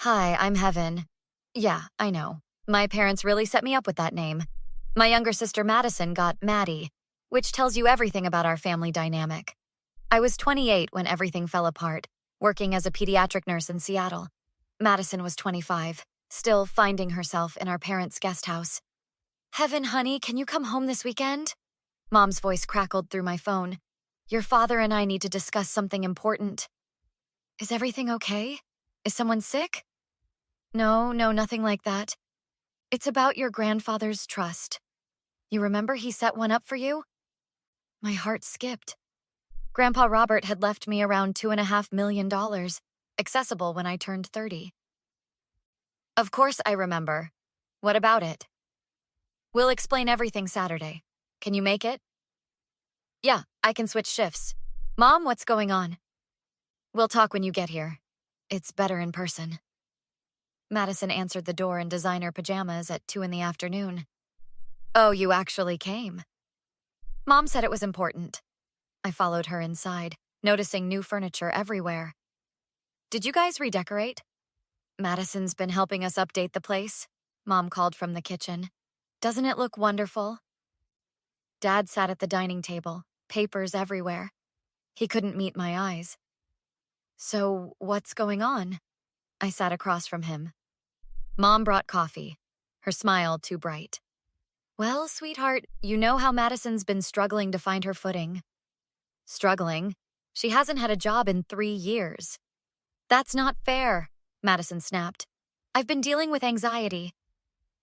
Hi, I'm Heaven. Yeah, I know. My parents really set me up with that name. My younger sister Madison got Maddie, which tells you everything about our family dynamic. I was 28 when everything fell apart, working as a pediatric nurse in Seattle. Madison was 25, still finding herself in our parents' guest house. Heaven, honey, can you come home this weekend? Mom's voice crackled through my phone. Your father and I need to discuss something important. Is everything okay? Is someone sick? No, nothing like that. It's about your grandfather's trust. You remember he set one up for you? My heart skipped. Grandpa Robert had left me around $2.5 million, accessible when I turned 30. Of course I remember. What about it? We'll explain everything Saturday. Can you make it? Yeah, I can switch shifts. Mom, what's going on? We'll talk when you get here. It's better in person. Madison answered the door in designer pajamas at 2 in the afternoon. Oh, you actually came. Mom said it was important. I followed her inside, noticing new furniture everywhere. Did you guys redecorate? Madison's been helping us update the place, Mom called from the kitchen. Doesn't it look wonderful? Dad sat at the dining table, papers everywhere. He couldn't meet my eyes. So, what's going on? I sat across from him. Mom brought coffee, her smile too bright. Well, sweetheart, you know how Madison's been struggling to find her footing. Struggling? She hasn't had a job in 3 years. That's not fair, Madison snapped. I've been dealing with anxiety.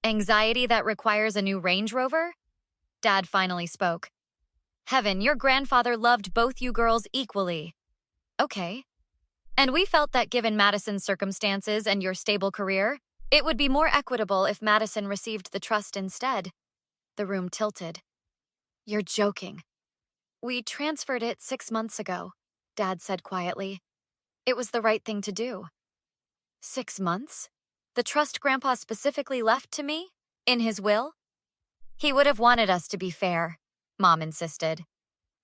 Anxiety that requires a new Range Rover? Dad finally spoke. Heaven, your grandfather loved both you girls equally. Okay. And we felt that given Madison's circumstances and your stable career, it would be more equitable if Madison received the trust instead. The room tilted. You're joking. We transferred it 6 months ago, Dad said quietly. It was the right thing to do. 6 months? The trust Grandpa specifically left to me? In his will? He would have wanted us to be fair, Mom insisted.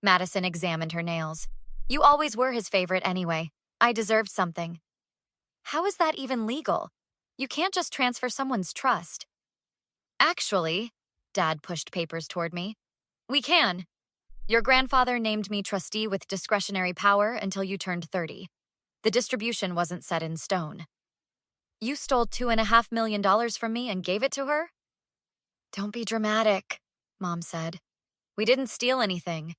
Madison examined her nails. You always were his favorite anyway. I deserved something. How is that even legal? You can't just transfer someone's trust. Actually, Dad pushed papers toward me. We can. Your grandfather named me trustee with discretionary power until you turned 30. The distribution wasn't set in stone. You stole $2.5 million from me and gave it to her? Don't be dramatic, Mom said. We didn't steal anything.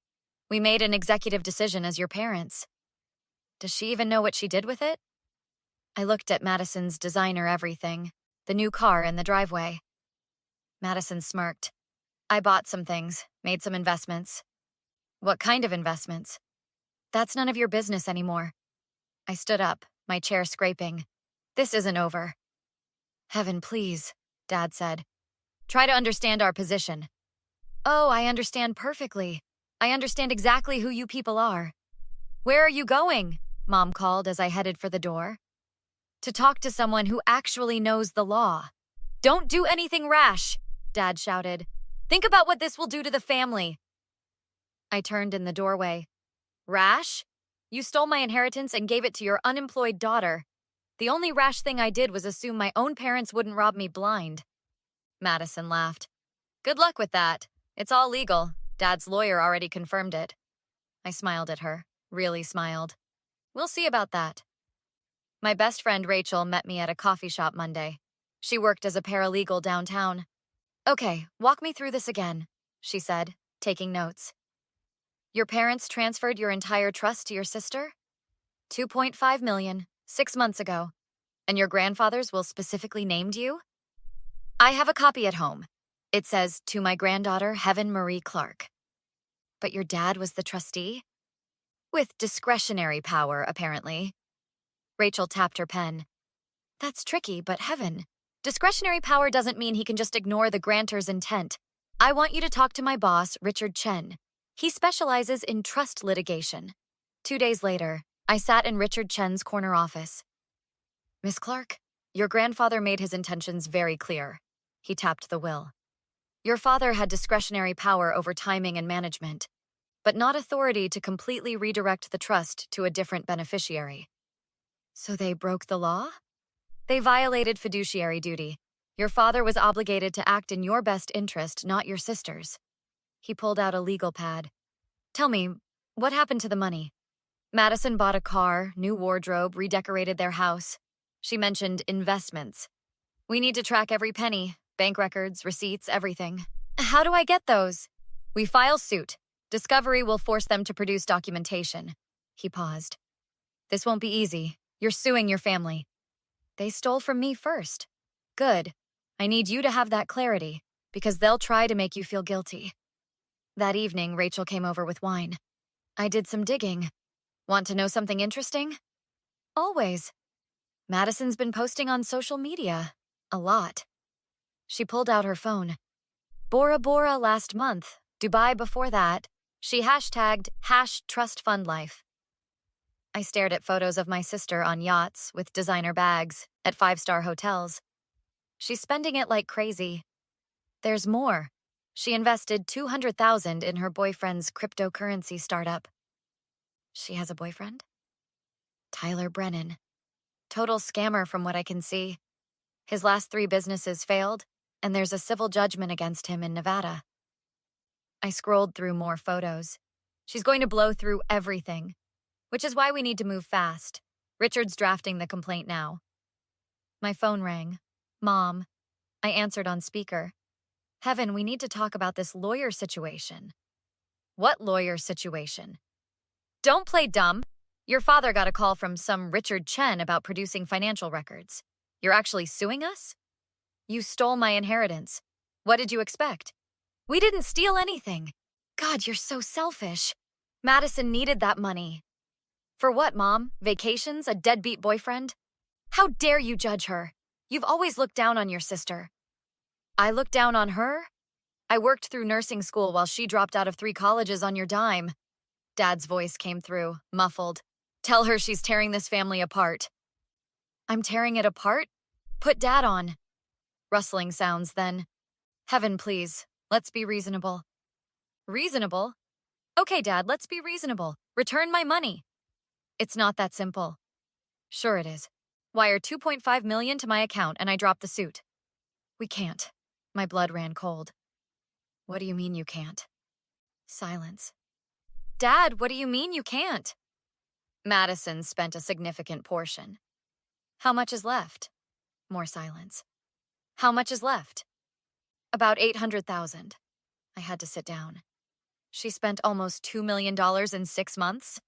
We made an executive decision as your parents. Does she even know what she did with it? I looked at Madison's designer everything, the new car in the driveway. Madison smirked. I bought some things, made some investments. What kind of investments? That's none of your business anymore. I stood up, my chair scraping. This isn't over. Heaven, please, Dad said. Try to understand our position. Oh, I understand perfectly. I understand exactly who you people are. Where are you going? Mom called as I headed for the door. To talk to someone who actually knows the law. Don't do anything rash, Dad shouted. Think about what this will do to the family. I turned in the doorway. Rash? You stole my inheritance and gave it to your unemployed daughter. The only rash thing I did was assume my own parents wouldn't rob me blind. Madison laughed. Good luck with that. It's all legal. Dad's lawyer already confirmed it. I smiled at her, really smiled. We'll see about that. My best friend Rachel met me at a coffee shop Monday. She worked as a paralegal downtown. Okay, walk me through this again, she said, taking notes. Your parents transferred your entire trust to your sister? $2.5 million, 6 months ago. And your grandfather's will specifically named you? I have a copy at home. It says, to my granddaughter, Heaven Marie Clark. But your dad was the trustee? With discretionary power, apparently. Rachel tapped her pen. That's tricky, but Heaven. Discretionary power doesn't mean he can just ignore the grantor's intent. I want you to talk to my boss, Richard Chen. He specializes in trust litigation. 2 days later, I sat in Richard Chen's corner office. Miss Clark, your grandfather made his intentions very clear. He tapped the will. Your father had discretionary power over timing and management, but not authority to completely redirect the trust to a different beneficiary. So they broke the law? They violated fiduciary duty. Your father was obligated to act in your best interest, not your sister's. He pulled out a legal pad. Tell me, what happened to the money? Madison bought a car, new wardrobe, redecorated their house. She mentioned investments. We need to track every penny, bank records, receipts, everything. How do I get those? We file suit. Discovery will force them to produce documentation. He paused. This won't be easy. You're suing your family. They stole from me first. Good. I need you to have that clarity, because they'll try to make you feel guilty. That evening, Rachel came over with wine. I did some digging. Want to know something interesting? Always. Madison's been posting on social media. A lot. She pulled out her phone. Bora Bora last month, Dubai before that. She hashtagged #TrustFundLife. I stared at photos of my sister on yachts with designer bags at 5-star hotels. She's spending it like crazy. There's more. She invested $200,000 in her boyfriend's cryptocurrency startup. She has a boyfriend? Tyler Brennan. Total scammer from what I can see. His last 3 businesses failed, and there's a civil judgment against him in Nevada. I scrolled through more photos. She's going to blow through everything, which is why we need to move fast. Richard's drafting the complaint now. My phone rang. Mom. I answered on speaker. Heaven, we need to talk about this lawyer situation. What lawyer situation? Don't play dumb. Your father got a call from some Richard Chen about producing financial records. You're actually suing us? You stole my inheritance. What did you expect? We didn't steal anything. God, you're so selfish. Madison needed that money. For what, Mom? Vacations? A deadbeat boyfriend? How dare you judge her? You've always looked down on your sister. I looked down on her? I worked through nursing school while she dropped out of 3 colleges on your dime. Dad's voice came through, muffled. Tell her she's tearing this family apart. I'm tearing it apart? Put Dad on. Rustling sounds then. Heaven, please. Let's be reasonable. Reasonable? Okay, Dad, let's be reasonable. Return my money. It's not that simple. Sure it is. Wire $2.5 million to my account and I drop the suit. We can't. My blood ran cold. What do you mean you can't? Silence. Dad, what do you mean you can't? Madison spent a significant portion. How much is left? More silence. How much is left? About $800,000. I had to sit down. She spent almost $2 million in 6 months?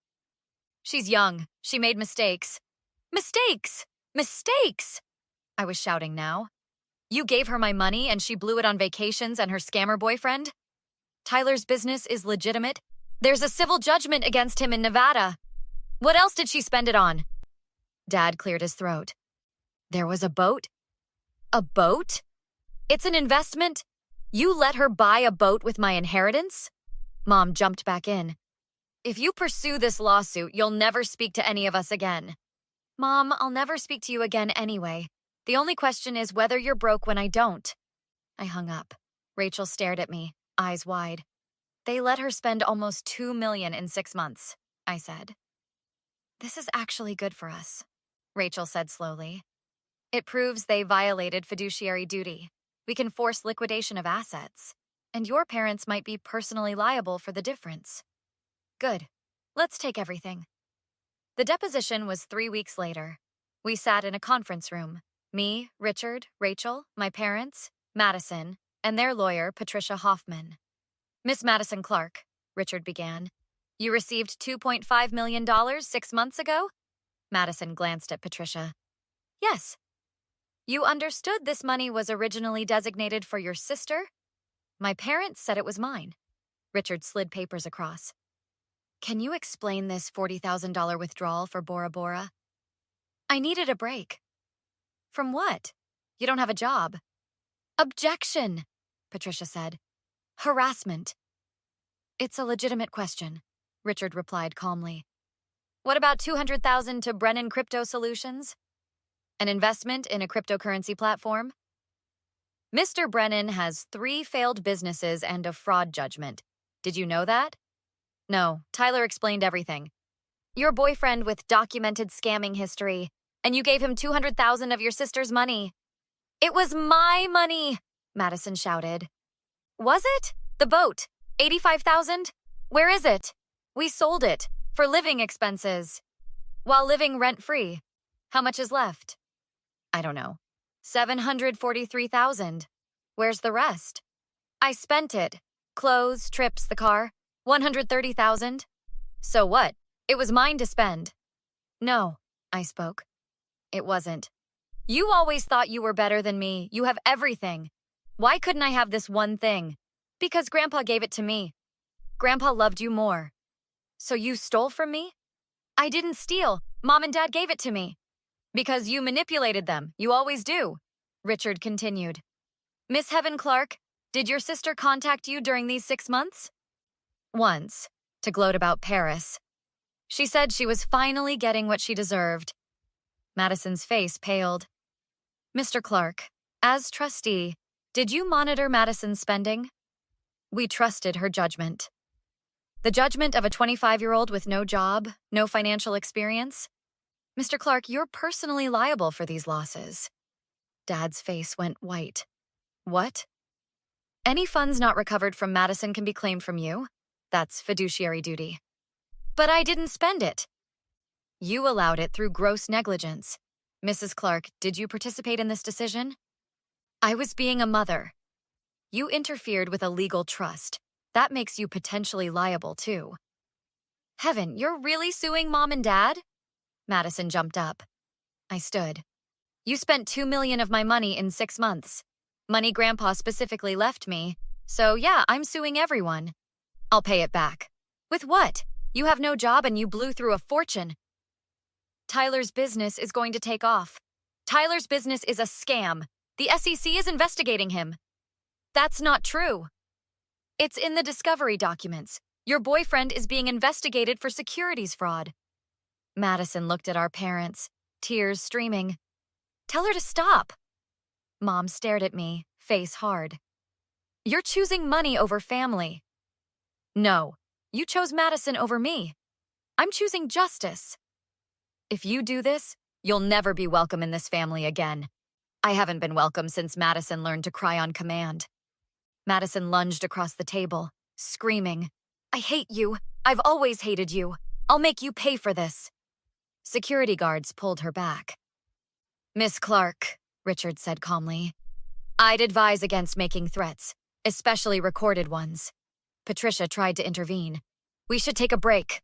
She's young. She made mistakes. Mistakes! Mistakes! I was shouting now. You gave her my money and she blew it on vacations and her scammer boyfriend? Tyler's business is legitimate. There's a civil judgment against him in Nevada. What else did she spend it on? Dad cleared his throat. There was a boat? A boat? It's an investment? You let her buy a boat with my inheritance? Mom jumped back in. If you pursue this lawsuit, you'll never speak to any of us again. Mom, I'll never speak to you again anyway. The only question is whether you're broke when I don't. I hung up. Rachel stared at me, eyes wide. They let her spend almost $2 million in 6 months, I said. This is actually good for us, Rachel said slowly. It proves they violated fiduciary duty. We can force liquidation of assets, and your parents might be personally liable for the difference. Good. Let's take everything. The deposition was 3 weeks later. We sat in a conference room. Me, Richard, Rachel, my parents, Madison, and their lawyer, Patricia Hoffman. Miss Madison Clark, Richard began. You received $2.5 million 6 months ago? Madison glanced at Patricia. Yes. You understood this money was originally designated for your sister? My parents said it was mine. Richard slid papers across. Can you explain this $40,000 withdrawal for Bora Bora? I needed a break. From what? You don't have a job. Objection, Patricia said. Harassment. It's a legitimate question, Richard replied calmly. What about $200,000 to Brennan Crypto Solutions? An investment in a cryptocurrency platform? Mr. Brennan has 3 failed businesses and a fraud judgment. Did you know that? No, Tyler explained everything. Your boyfriend with documented scamming history. And you gave him $200,000 of your sister's money. It was my money, Madison shouted. Was it? The boat. $85,000? Where is it? We sold it for living expenses. While living rent-free. How much is left? I don't know. $743,000. Where's the rest? I spent it. Clothes, trips, the car. $130,000. So what? It was mine to spend. No, I spoke. It wasn't. You always thought you were better than me. You have everything. Why couldn't I have this one thing? Because Grandpa gave it to me. Grandpa loved you more. So you stole from me? I didn't steal. Mom and Dad gave it to me. Because you manipulated them. You always do. Richard continued. Miss Heaven Clark, did your sister contact you during these 6 months? Once, to gloat about Paris. She said she was finally getting what she deserved. Madison's face paled. Mr. Clark, as trustee, did you monitor Madison's spending? We trusted her judgment. The judgment of a 25-year-old with no job, no financial experience? Mr. Clark, you're personally liable for these losses. Dad's face went white. What? Any funds not recovered from Madison can be claimed from you. That's fiduciary duty. But I didn't spend it. You allowed it through gross negligence. Mrs. Clark, did you participate in this decision? I was being a mother. You interfered with a legal trust. That makes you potentially liable, too. Heaven, you're really suing Mom and Dad? Madison jumped up. I stood. You spent $2 million of my money in 6 months. Money Grandpa specifically left me. So yeah, I'm suing everyone. I'll pay it back. With what? You have no job and you blew through a fortune. Tyler's business is going to take off. Tyler's business is a scam. The SEC is investigating him. That's not true. It's in the discovery documents. Your boyfriend is being investigated for securities fraud. Madison looked at our parents, tears streaming. Tell her to stop. Mom stared at me, face hard. You're choosing money over family. No, you chose Madison over me. I'm choosing justice. If you do this, you'll never be welcome in this family again. I haven't been welcome since Madison learned to cry on command. Madison lunged across the table, screaming, I hate you. I've always hated you. I'll make you pay for this. Security guards pulled her back. Miss Clark, Richard said calmly, I'd advise against making threats, especially recorded ones. Patricia tried to intervene. We should take a break.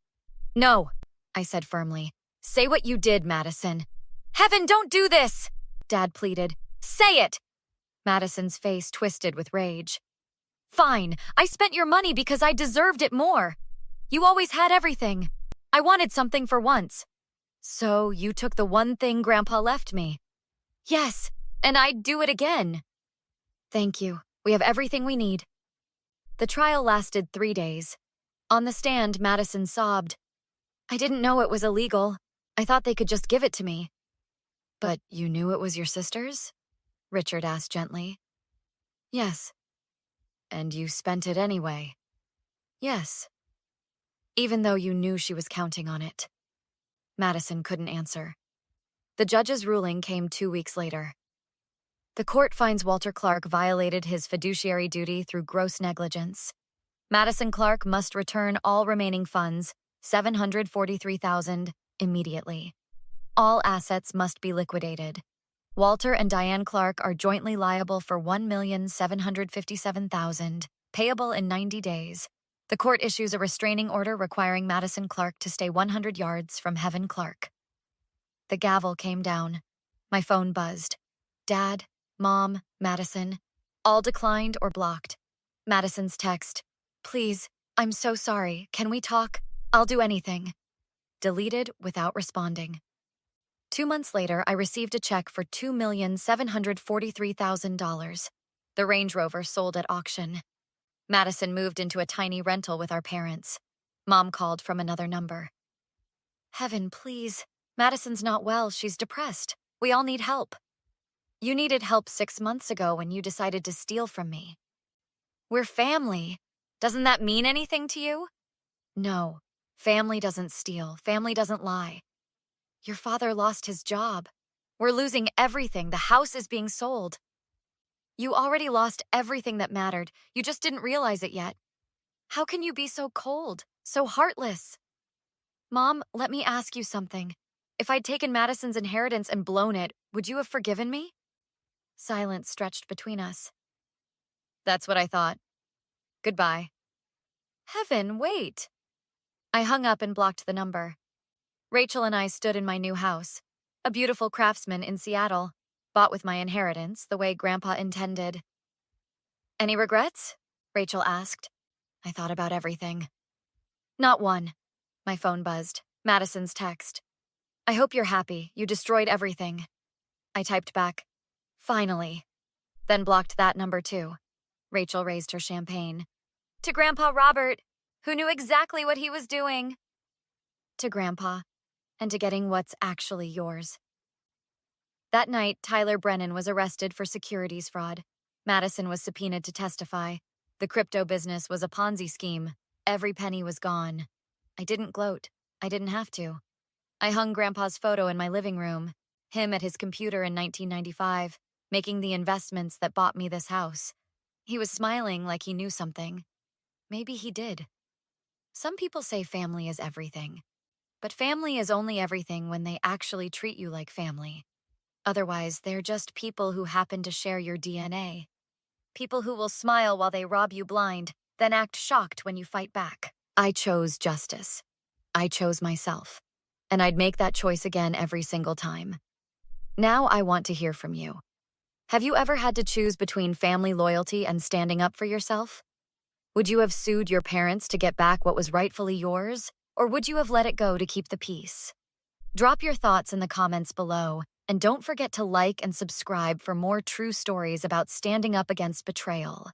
No, I said firmly. Say what you did, Madison. Heaven, don't do this! Dad pleaded. Say it! Madison's face twisted with rage. Fine, I spent your money because I deserved it more. You always had everything. I wanted something for once. So you took the one thing Grandpa left me. Yes, and I'd do it again. Thank you. We have everything we need. The trial lasted 3 days. On the stand, Madison sobbed. I didn't know it was illegal. I thought they could just give it to me. But you knew it was your sister's? Richard asked gently. Yes. And you spent it anyway? Yes. Even though you knew she was counting on it. Madison couldn't answer. The judge's ruling came 2 weeks later. The court finds Walter Clark violated his fiduciary duty through gross negligence. Madison Clark must return all remaining funds, $743,000, immediately. All assets must be liquidated. Walter and Diane Clark are jointly liable for $1,757,000, payable in 90 days. The court issues a restraining order requiring Madison Clark to stay 100 yards from Heaven Clark. The gavel came down. My phone buzzed. Dad, Mom, Madison, all declined or blocked. Madison's text, please, I'm so sorry. Can we talk? I'll do anything. Deleted without responding. 2 months later, I received a check for $2,743,000. The Range Rover sold at auction. Madison moved into a tiny rental with our parents. Mom called from another number. Heaven, please. Madison's not well. She's depressed. We all need help. You needed help 6 months ago when you decided to steal from me. We're family. Doesn't that mean anything to you? No. Family doesn't steal. Family doesn't lie. Your father lost his job. We're losing everything. The house is being sold. You already lost everything that mattered. You just didn't realize it yet. How can you be so cold, so heartless? Mom, let me ask you something. If I'd taken Madison's inheritance and blown it, would you have forgiven me? Silence stretched between us. That's what I thought. Goodbye. Heaven, wait. I hung up and blocked the number. Rachel and I stood in my new house, a beautiful craftsman in Seattle, bought with my inheritance the way Grandpa intended. Any regrets? Rachel asked. I thought about everything. Not one. My phone buzzed. Madison's text. I hope you're happy. You destroyed everything. I typed back. Finally. Then blocked that number too. Rachel raised her champagne. To Grandpa Robert, who knew exactly what he was doing. To Grandpa, and to getting what's actually yours. That night, Tyler Brennan was arrested for securities fraud. Madison was subpoenaed to testify. The crypto business was a Ponzi scheme. Every penny was gone. I didn't gloat. I didn't have to. I hung Grandpa's photo in my living room, him at his computer in 1995, making the investments that bought me this house. He was smiling like he knew something. Maybe he did. Some people say family is everything. But family is only everything when they actually treat you like family. Otherwise, they're just people who happen to share your DNA. People who will smile while they rob you blind, then act shocked when you fight back. I chose justice. I chose myself. And I'd make that choice again every single time. Now I want to hear from you. Have you ever had to choose between family loyalty and standing up for yourself? Would you have sued your parents to get back what was rightfully yours? Or would you have let it go to keep the peace? Drop your thoughts in the comments below, and don't forget to like and subscribe for more true stories about standing up against betrayal.